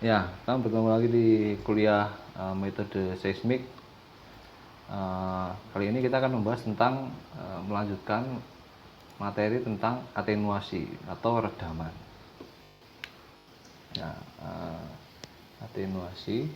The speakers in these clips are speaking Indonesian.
Ya, kita bertemu lagi di kuliah metode seismik. Kali ini kita akan membahas tentang melanjutkan materi tentang atenuasi atau redaman. Ya, atenuasi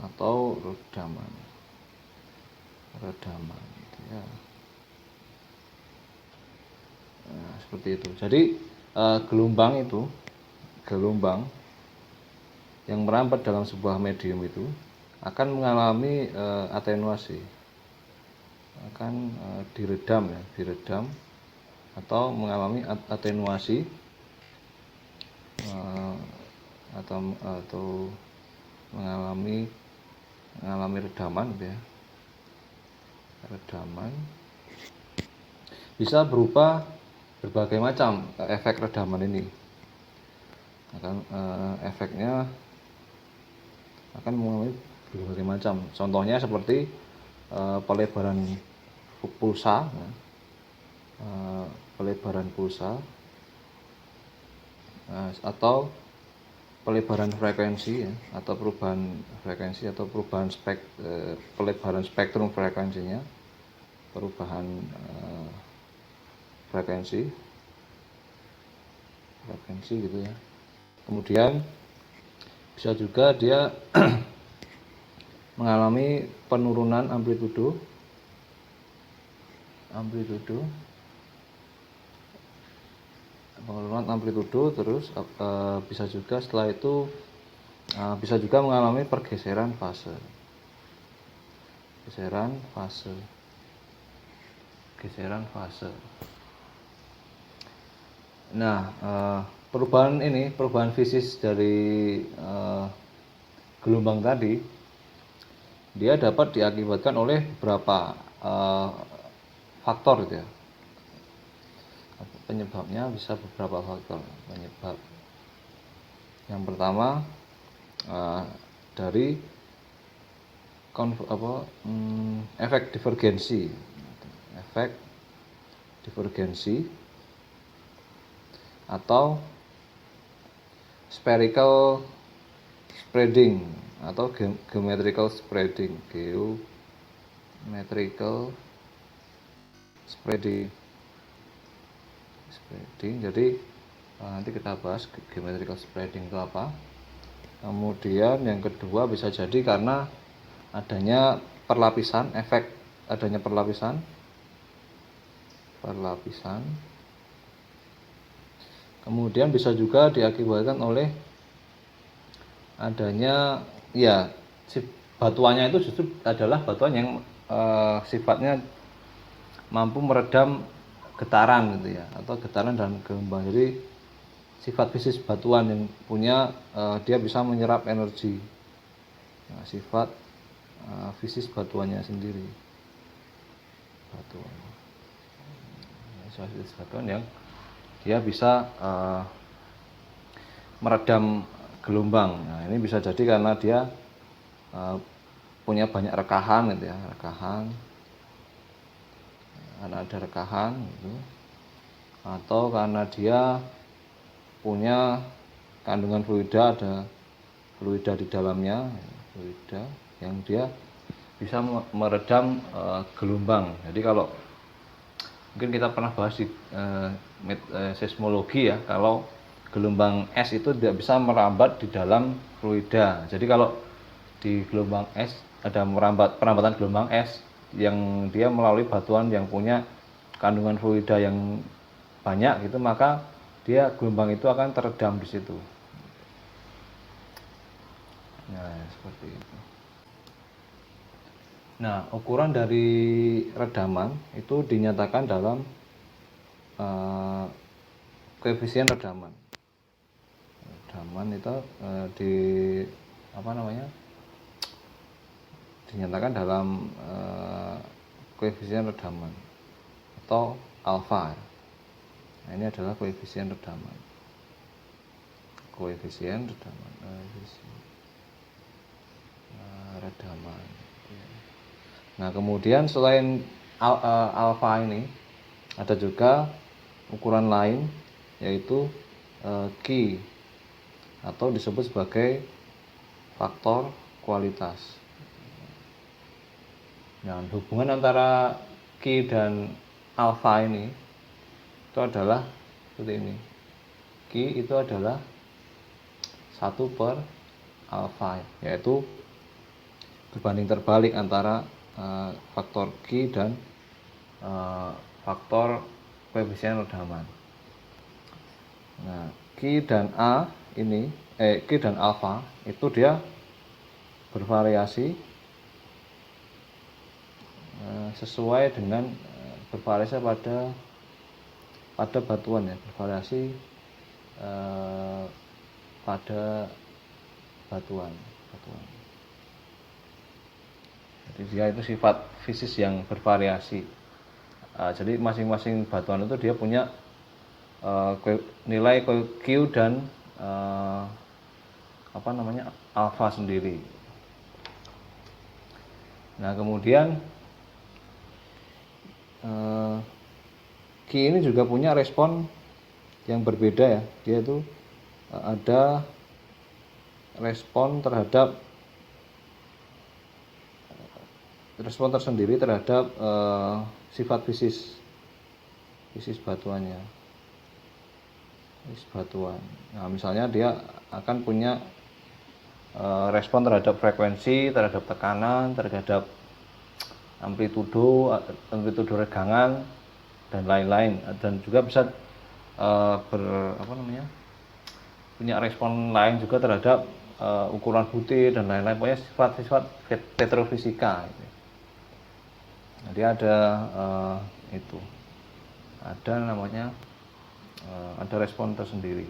atau redaman, gitu ya. Nah, seperti itu. Jadi gelombang yang merambat dalam sebuah medium itu akan mengalami atenuasi, akan diredam atau mengalami atenuasi atau mengalami redaman gitu ya. Redaman bisa berupa berbagai macam efek redaman ini. Efeknya akan mengalami berbagai macam. Contohnya seperti pelebaran pulsa, atau pelebaran frekuensi ya, atau perubahan frekuensi atau perubahan pelebaran spektrum frekuensinya, perubahan frekuensi gitu ya. Kemudian bisa juga dia mengalami penurunan amplitudo terus bisa juga setelah itu bisa juga mengalami pergeseran fase. Nah, perubahan fisis dari gelombang tadi, dia dapat diakibatkan oleh beberapa faktor gitu ya. Penyebabnya bisa beberapa faktor penyebab. Yang pertama dari efek divergensi atau spherical spreading atau geometrical spreading. Jadi nanti kita bahas geometrical spreading itu apa. Kemudian yang kedua bisa jadi karena adanya perlapisan. Kemudian bisa juga diakibatkan oleh adanya batuannya itu justru adalah batuan yang sifatnya mampu meredam getaran gitu ya, atau getaran dan gelombang. Jadi sifat fisis batuan yang punya dia bisa menyerap energi. Nah, sifat fisis batuannya sendiri. Fisis batuan yang dia bisa meredam gelombang. Nah, ini bisa jadi karena dia punya banyak rekahan gitu ya, karena ada rekahan gitu. Atau karena dia punya kandungan fluida, ada fluida di dalamnya, yang dia bisa meredam gelombang. Jadi kalau mungkin kita pernah bahas di seismologi ya, kalau gelombang es itu tidak bisa merambat di dalam fluida. Jadi kalau di gelombang es ada perambatan gelombang es yang dia melalui batuan yang punya kandungan fluida yang banyak gitu, maka dia gelombang itu akan teredam di situ. Nah, seperti itu. Nah, ukuran dari redaman itu dinyatakan dalam koefisien redaman. Redaman itu dinyatakan dalam koefisien redaman atau alfa. Nah, ini adalah koefisien redaman. Redaman. Nah, kemudian selain alfa ini ada juga ukuran lain, yaitu Q atau disebut sebagai faktor kualitas. Nah, hubungan antara Q dan alfa ini itu adalah seperti ini. Q itu adalah 1/alfa, yaitu berbanding terbalik antara faktor Q dan faktor koefisien redaman. Nah, Q dan A ini, Q dan alfa itu dia bervariasi sesuai dengan bervariasi pada batuan ya, bervariasi pada batuan. Jadi dia itu sifat fisis yang bervariasi. Jadi masing-masing batuan itu dia punya nilai Q dan alfa sendiri. Nah, kemudian Q ini juga punya respon yang berbeda ya. Dia itu ada respon tersendiri terhadap sifat fisis batuannya. Batuan. Nah, misalnya dia akan punya respon terhadap frekuensi, terhadap tekanan, terhadap amplitudo regangan dan lain-lain, dan juga bisa punya respon lain juga terhadap ukuran butir dan lain-lain, pokoknya sifat-sifat petrofisika gitu. Jadi ada ada respon tersendiri.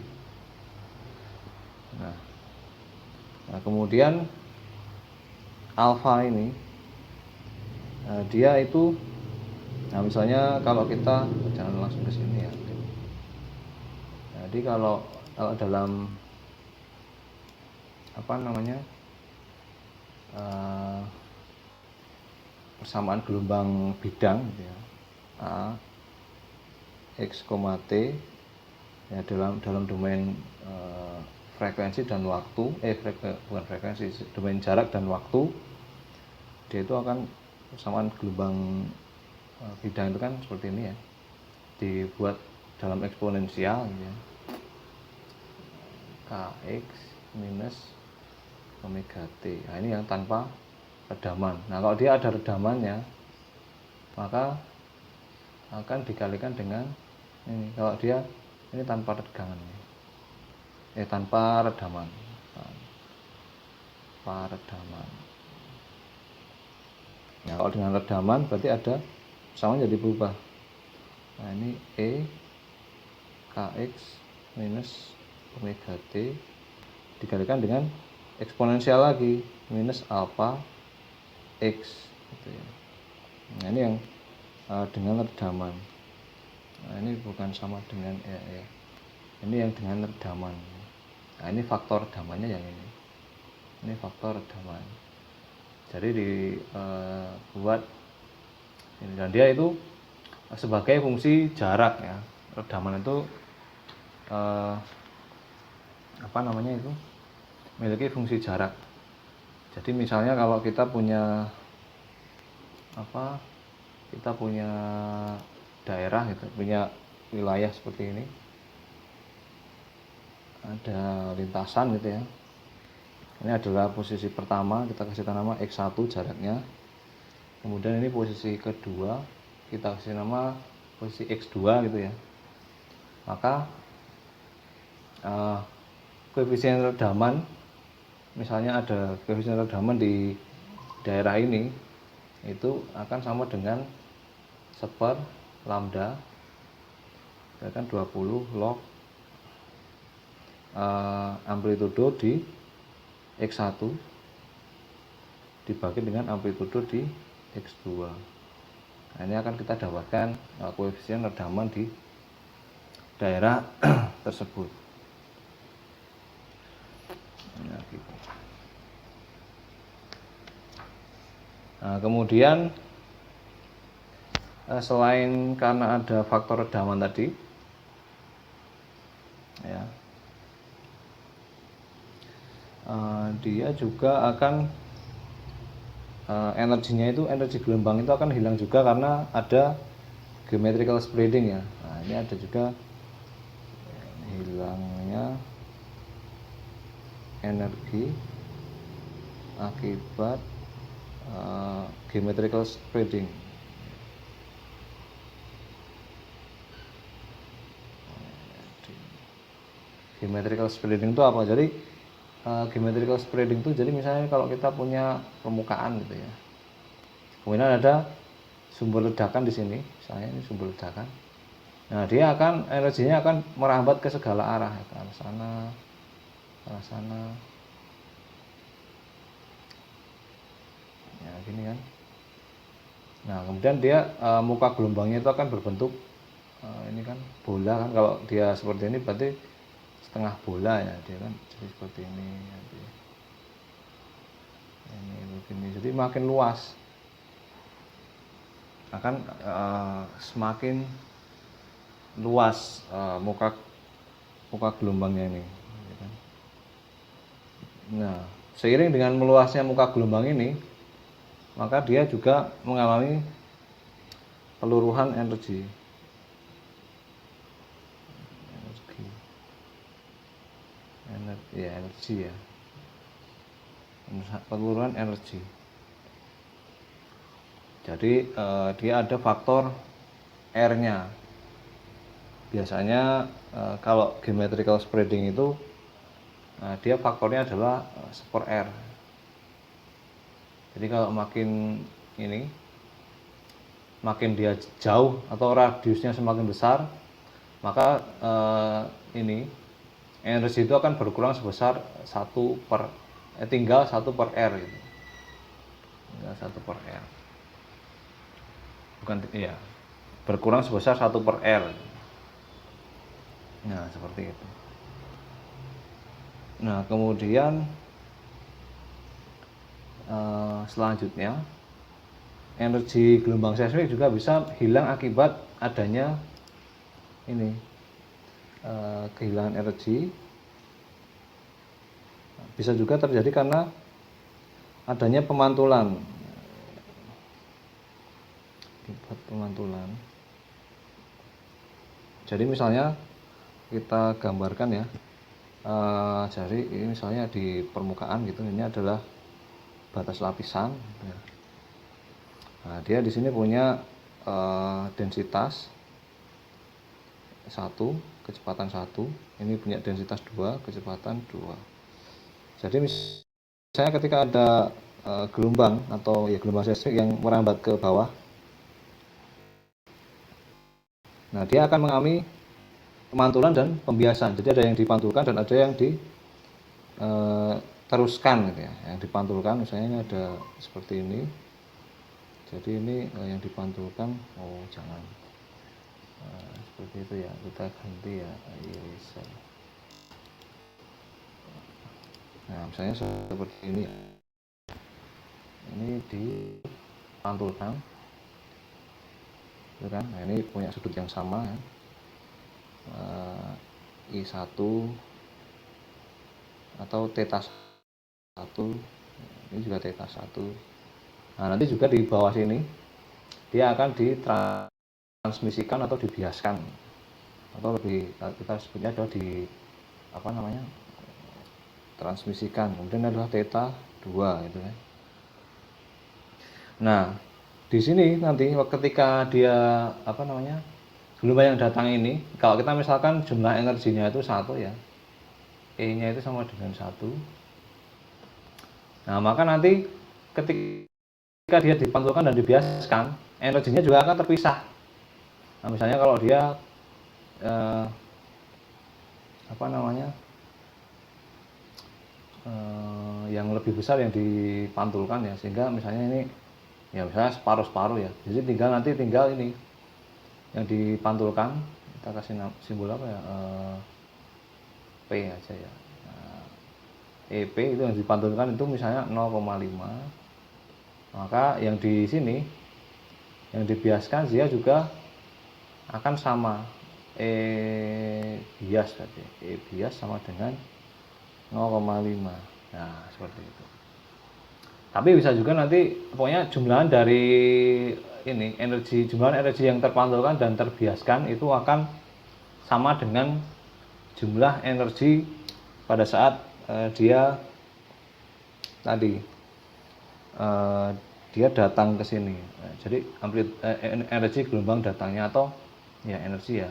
Nah, kemudian alfa ini dia itu, nah misalnya kalau kita jangan langsung ke sini ya. Jadi kalau dalam persamaan gelombang bidang gitu ya, A X, T ya, dalam domain frekuensi dan waktu, bukan frekuensi, domain jarak dan waktu, dia itu akan persamaan gelombang bidang itu kan seperti ini ya, dibuat dalam eksponensial gitu ya, Kx minus omega T. Nah, ini yang tanpa redaman. Nah, kalau dia ada redamannya, maka akan dikalikan dengan ini. Kalau dia ini tanpa redaman, tanpa redaman. Nah, kalau dengan redaman berarti ada sama jadi berubah. Nah, ini Kx minus omega T dikalikan dengan eksponensial lagi minus alpha X gitu ya. Nah, ini yang dengan redaman. Nah, ini bukan sama dengan ini yang dengan redaman. Nah, ini faktor redamannya yang ini. Ini faktor redaman. Jadi dibuat ini, dan dia itu sebagai fungsi jarak ya. Redaman itu memiliki fungsi jarak. Jadi misalnya kalau kita punya daerah gitu, punya wilayah seperti ini, ada lintasan gitu ya. Ini adalah posisi pertama, kita kasih nama X1 jaraknya. Kemudian ini posisi kedua, kita kasih nama posisi X2 gitu ya. Maka koefisien redaman, misalnya ada koefisien redaman di daerah ini, itu akan sama dengan 1/lambda, kan 20 log amplitudo di X1 dibagi dengan amplitudo di X2. Nah, ini akan kita dapatkan koefisien redaman di daerah tersebut. Nah, gitu. Nah, kemudian selain karena ada faktor redaman tadi ya, dia juga akan energinya itu, energi gelombang itu akan hilang juga karena ada geometrical spreading ya. Nah, ini ada juga hilangnya energi akibat geometrical spreading. Geometrical spreading itu apa? Jadi geometrical spreading itu jadi misalnya kalau kita punya permukaan gitu ya, kemudian ada sumber ledakan di sini, misalnya ini sumber ledakan. Nah, dia akan energinya akan merambat ke segala arah, ke arah sana, ke arah sana. Ya, gini kan. Nah, kemudian dia muka gelombangnya itu akan berbentuk ini kan bola kan. Kalau dia seperti ini berarti setengah bola ya, dia kan jadi seperti ini. Ini begini, jadi makin luas akan semakin luas muka gelombangnya ini. Nah, seiring dengan meluasnya muka gelombang ini, maka dia juga mengalami peluruhan energi ya, peluruhan energi. Jadi dia ada faktor R-nya. Biasanya kalau geometrical spreading itu dia faktornya adalah 1/R. Jadi kalau makin dia jauh atau radiusnya semakin besar, maka energi itu akan berkurang sebesar tinggal 1/R gitu. Tinggal 1/R. Bukan ya, berkurang sebesar 1/R. Nah, seperti itu. Nah, kemudian selanjutnya energi gelombang seismik juga bisa hilang akibat adanya kehilangan energi. Bisa juga terjadi karena adanya pemantulan. Jadi misalnya kita gambarkan ya, jadi ini misalnya di permukaan gitu, ini adalah batas lapisan. Nah, dia di sini punya densitas 1, kecepatan 1, ini punya densitas 2, kecepatan 2. Jadi misalnya ketika ada gelombang atau ya gelombang seismik yang merambat ke bawah, nah dia akan mengalami pemantulan dan pembiasan. Jadi ada yang dipantulkan dan ada yang diteruskan gitu ya. Yang dipantulkan misalnya ini ada seperti ini. Jadi ini yang dipantulkan, jangan seperti itu ya, kita ganti ya irisan. Nah, misalnya seperti ini dipantulkan, gitu kan? Nah, ini punya sudut yang sama ya. I1 atau θ1, ini juga θ1. Nah, nanti juga di bawah sini dia akan ditransmisikan atau dibiaskan, atau lebih kita sebutnya adalah transmisikan. Kemudian adalah θ2 gitu ya. Nah, di sini nanti ketika dia gelombang yang datang ini, kalau kita misalkan jumlah energinya itu 1 ya, E-nya itu sama dengan 1. Nah, maka nanti ketika dia dipantulkan dan dibiaskan, energinya juga akan terpisah. Nah, misalnya kalau dia yang lebih besar yang dipantulkan ya, sehingga misalnya ini ya misalnya separuh ya, jadi tinggal ini yang dipantulkan, kita kasih simbol apa ya, P aja ya. Nah, EP itu yang dipantulkan itu misalnya 0,5, maka yang di sini yang dibiaskan dia juga akan sama, E bias tadi, E bias sama dengan 0,5. Nah, seperti itu. Tapi bisa juga nanti pokoknya jumlahan dari ini jumlahan energi yang terpantulkan dan terbiaskan itu akan sama dengan jumlah energi pada saat dia tadi dia datang ke sini. Jadi energi gelombang datangnya atau ya energi ya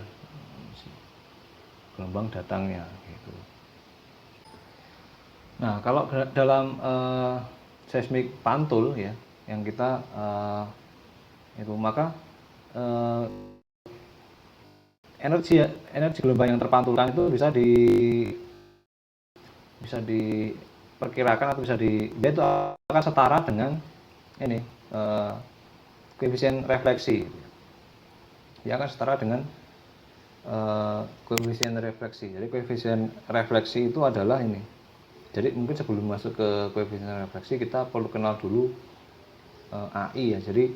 gelombang datangnya gitu. Nah, kalau dalam seismik pantul ya yang kita itu maka energi gelombang yang terpantulkan itu bisa diperkirakan atau dia itu akan setara dengan ini koefisien refleksi. Dia akan setara dengan koefisien refleksi. Jadi koefisien refleksi itu adalah ini. Jadi mungkin sebelum masuk ke koefisien refleksi kita perlu kenal dulu AI ya. Jadi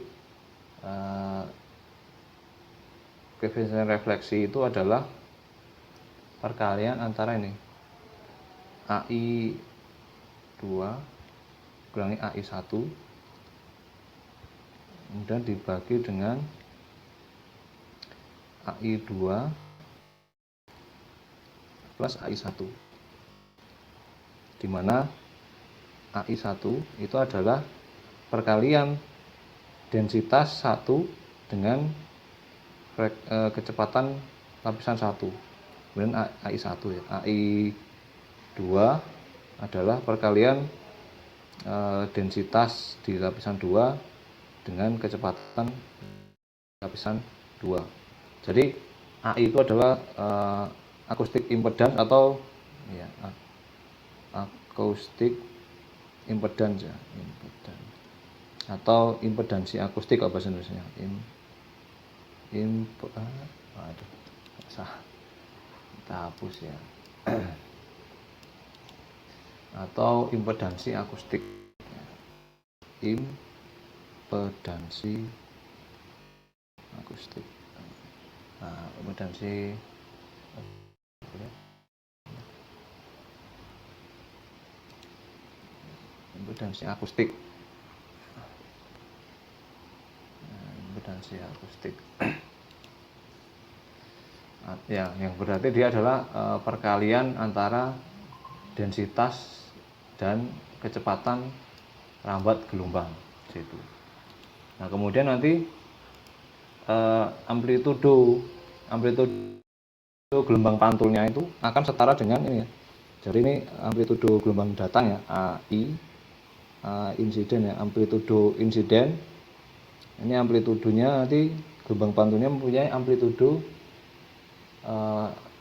koefisien refleksi itu adalah perkalian antara ini AI 2 kurangi AI 1 kemudian dibagi dengan AI 2 plus AI 1, di mana AI 1 itu adalah perkalian densitas 1 dengan kecepatan lapisan 1. Kemudian AI 1 ya. AI 2 adalah perkalian densitas di lapisan 2 dengan kecepatan lapisan 2. Jadi AI itu adalah acoustic impedance atau ya acoustic impedance ya, atau impedansi akustik apa bahasa Indonesia? Aduh, salah. Kita hapus ya. Atau impedansi akustik. Impedansi akustik. Nah, impedansi akustik. Impedansi akustik. Ya, yang berarti dia adalah perkalian antara densitas dan kecepatan rambat gelombang situ. Nah, kemudian nanti amplitudo gelombang pantulnya itu akan setara dengan ini ya. Jadi ini amplitudo gelombang datang ya, AI insiden ya, amplitudo insiden. Ini amplitudonya nanti gelombang pantulnya mempunyai amplitudo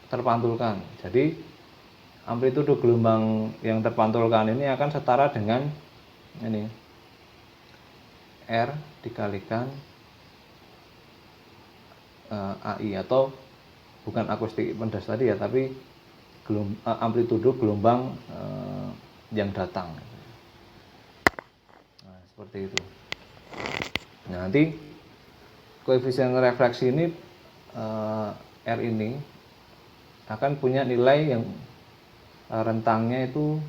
terpantulkan. Jadi amplitudo gelombang yang terpantulkan ini akan setara dengan ini R dikalikan AI atau bukan akustik impedance tadi ya, tapi amplitudo gelombang yang datang. Nah, seperti itu. Nah, nanti koefisien refleksi ini R ini akan punya nilai yang rentangnya itu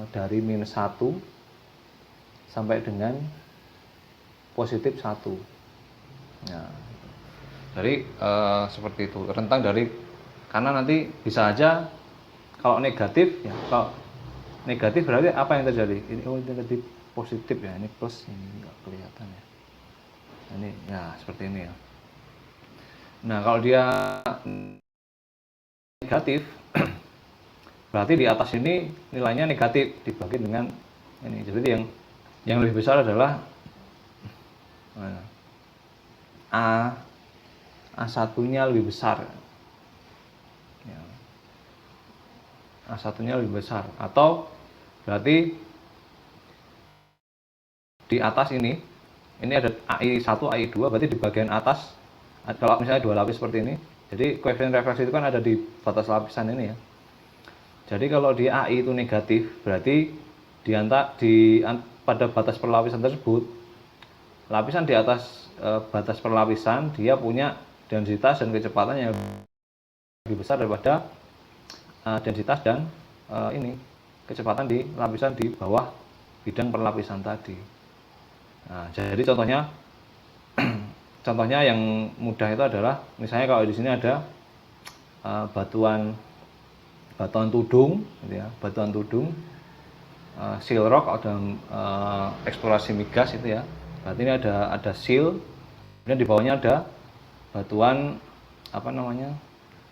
dari -1 sampai dengan positif 1. Nah, jadi seperti itu rentang dari, karena nanti bisa aja kalau negatif ya, kalau negatif berarti apa yang terjadi? Ini negatif positif ya, ini plus, ini enggak kelihatan ya. Ini ya seperti ini ya. Nah, kalau dia negatif berarti di atas ini nilainya negatif dibagi dengan ini. Jadi yang lebih besar adalah A1-nya lebih besar. Ya. A1-nya lebih besar, atau berarti di atas ini ada AI1, AI2, berarti di bagian atas kalau misalnya 2 lapis seperti ini. Jadi koefisien refleksi itu kan ada di batas lapisan ini ya. Jadi kalau di AI itu negatif, berarti pada batas perlapisan tersebut, lapisan di atas batas perlapisan dia punya densitas dan kecepatan yang lebih besar daripada densitas dan ini kecepatan di lapisan di bawah bidang perlapisan tadi. Nah, jadi contohnya yang mudah itu adalah misalnya kalau di sini ada batuan tudung, gitu ya, batuan tudung, seal rock atau eksplorasi migas itu ya. Berarti ini ada seal, kemudian di bawahnya ada batuan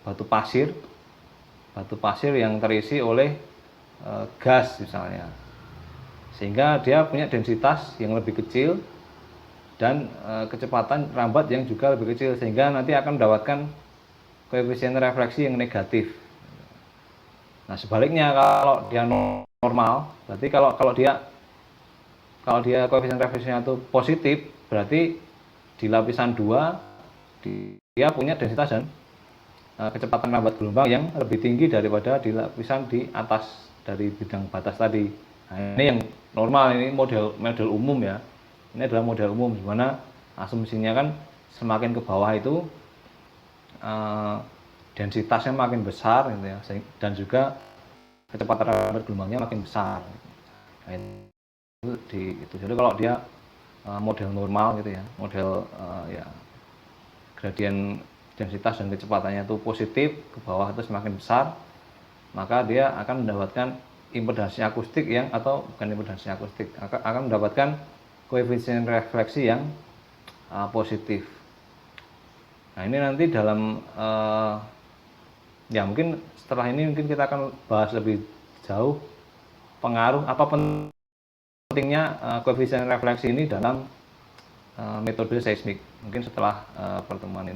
batu pasir yang terisi oleh gas misalnya, sehingga dia punya densitas yang lebih kecil dan kecepatan rambat yang juga lebih kecil, sehingga nanti akan mendapatkan koefisien refleksi yang negatif. Nah sebaliknya kalau dia normal, berarti kalau dia koefisien refleksinya itu positif, berarti di lapisan 2 dia punya densitas dan kecepatan rambat gelombang yang lebih tinggi daripada di lapisan di atas dari bidang batas tadi. Nah, ini yang normal, ini model umum ya. Ini adalah model umum di mana asumsinya kan semakin ke bawah itu densitasnya makin besar gitu ya, dan juga kecepatan rambat gelombangnya makin besar. Nah, itu jadi kalau dia model normal gitu ya, model ya gradien densitas dan kecepatannya itu positif, ke bawah itu semakin besar, maka dia akan mendapatkan impedansi akustik yang, atau bukan impedansi akustik, akan mendapatkan koefisien refleksi yang positif. Nah ini nanti dalam ya mungkin setelah ini mungkin kita akan bahas lebih jauh pengaruh apa pentingnya koefisien refleksi ini dalam metode seismik, mungkin setelah pertemuan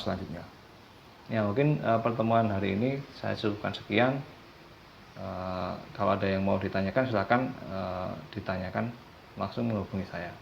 selanjutnya. Ya mungkin pertemuan hari ini saya cukupkan sekian. Kalau ada yang mau ditanyakan silakan ditanyakan langsung menghubungi saya.